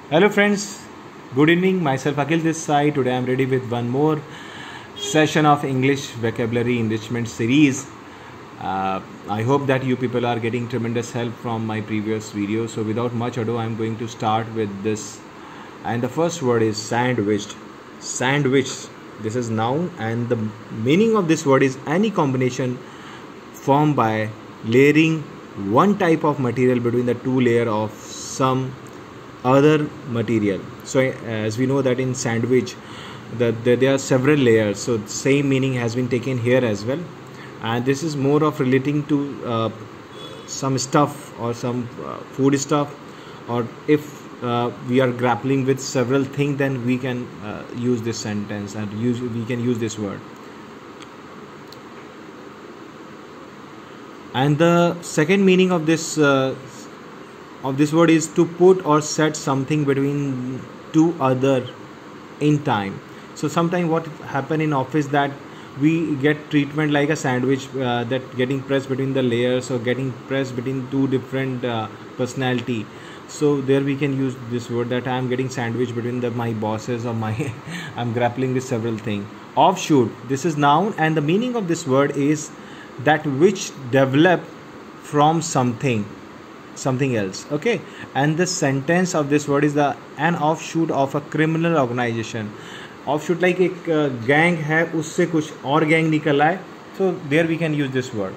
Hello friends, good evening. Myself Akhil this side. Today I am ready with one more session of English vocabulary enrichment series. I hope that you people are getting tremendous help from my previous video. So without much ado, I am going to start with this. And the first word is sandwiched. Sandwich. This is noun, and the meaning of this word is any combination formed by layering one type of material between the two layer of some other material. So as we know that in sandwich that there are several layers, so same meaning has been taken here as well, and this is more of relating to some stuff or some food stuff, or if we are grappling with several things, then we can use this sentence and we can use this word. And the second meaning of this word is to put or set something between two other in time. So sometimes what happen in office that we get treatment like a sandwich, that getting pressed between the layers or getting pressed between two different personality. So there we can use this word that I am getting sandwiched between my bosses or my I'm grappling with several things. Offshoot. This is noun, and the meaning of this word is that which develop from something else. Okay, and the sentence of this word is an offshoot of a criminal organization. Offshoot like एक gang है, उससे कुछ और gang निकला है. So there we can use this word.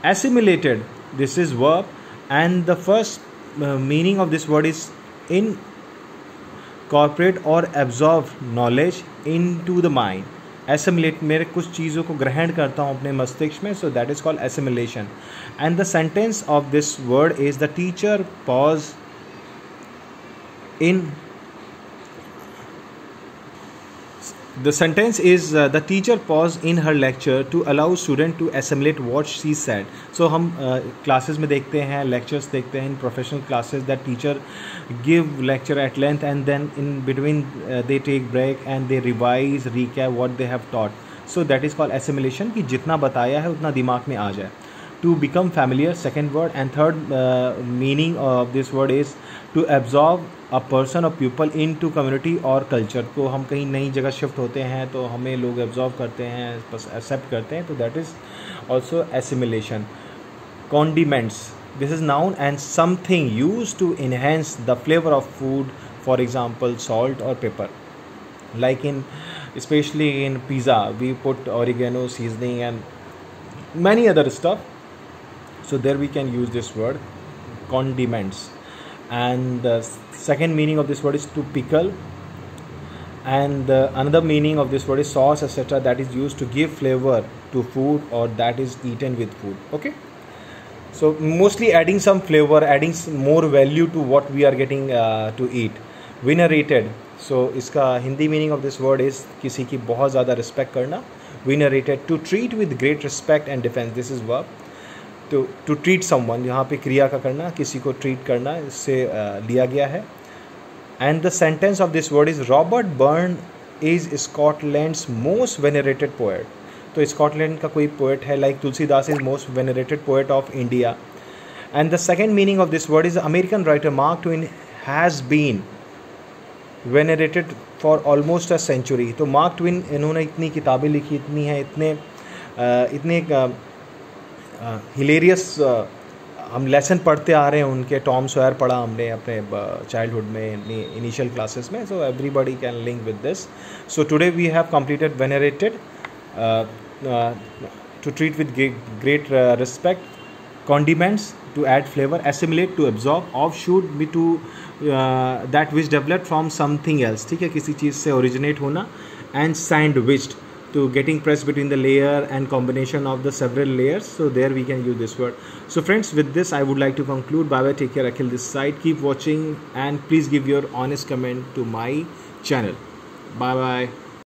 Assimilated. This is verb, and the first meaning of this word is incorporate or absorb knowledge into the mind. Assimilate, मेरे कुछ चीज़ों को ग्रहण करता हूँ अपने मस्तिष्क में, so that is called assimilation. And the sentence of this word is the teacher pause in the sentence is the teacher paused in her lecture to allow student to assimilate what she said. So हम classes में देखते हैं, lectures देखते हैं in professional classes that teacher give lecture at length and then in between they take break and they revise, recap what they have taught. So that is called assimilation, कि जितना बताया है उतना दिमाग में आ जाए. To become familiar, second word, and third meaning of this word is to absorb a person or pupil into community or culture. तो हम कहीं नई जगह शिफ्ट होते हैं तो हमें लोग एब्जॉर्व करते हैं, एक्सेप्ट करते हैं, तो that is also assimilation. Condiments. This is noun and something used to enhance the flavor of food, for example salt or pepper. Like especially in pizza we put oregano, seasoning and many other stuff. So there we can use this word condiments. And the second meaning of this word is to pickle, and another meaning of this word is sauce, etc., that is used to give flavor to food or that is eaten with food. Okay, so mostly adding some flavor, adding more value to what we are getting to eat. Venerated. So इसका Hindi meaning of this word is किसी की बहुत ज़्यादा respect करना. Venerated, to treat with great respect and defense. This is verb. To treat someone, यहाँ पे क्रिया का करना, किसी को treat करना, इससे लिया गया है. And the sentence of this word is Robert Burns is Scotland's most venerated poet. तो स्कॉटलैंड का कोई पोएट है, like Tulsidas is most venerated poet of India. And the second meaning of this word is American writer Mark Twain has been venerated for almost a century. तो mark Twain इन्होंने इतनी किताबें लिखी, इतनी हैं, इतने हिलेरियस हम लेसन पढ़ते आ रहे हैं उनके. टॉम सॉयर पढ़ा हमने अपने चाइल्डहुड में इनिशियल क्लासेस में. So everybody can link with this. So today we have completed venerated, to treat with great respect, condiments to add flavor, assimilate to absorb, offshoot be to that which developed from something else. ठीक है, किसी चीज़ से originate होना. And sandwiched, to getting pressed between the layer and combination of the several layers. So there we can use this word. So friends, with this I would like to conclude. Bye bye, take care, Akhil this side. Keep watching and please give your honest comment to my channel. Bye bye.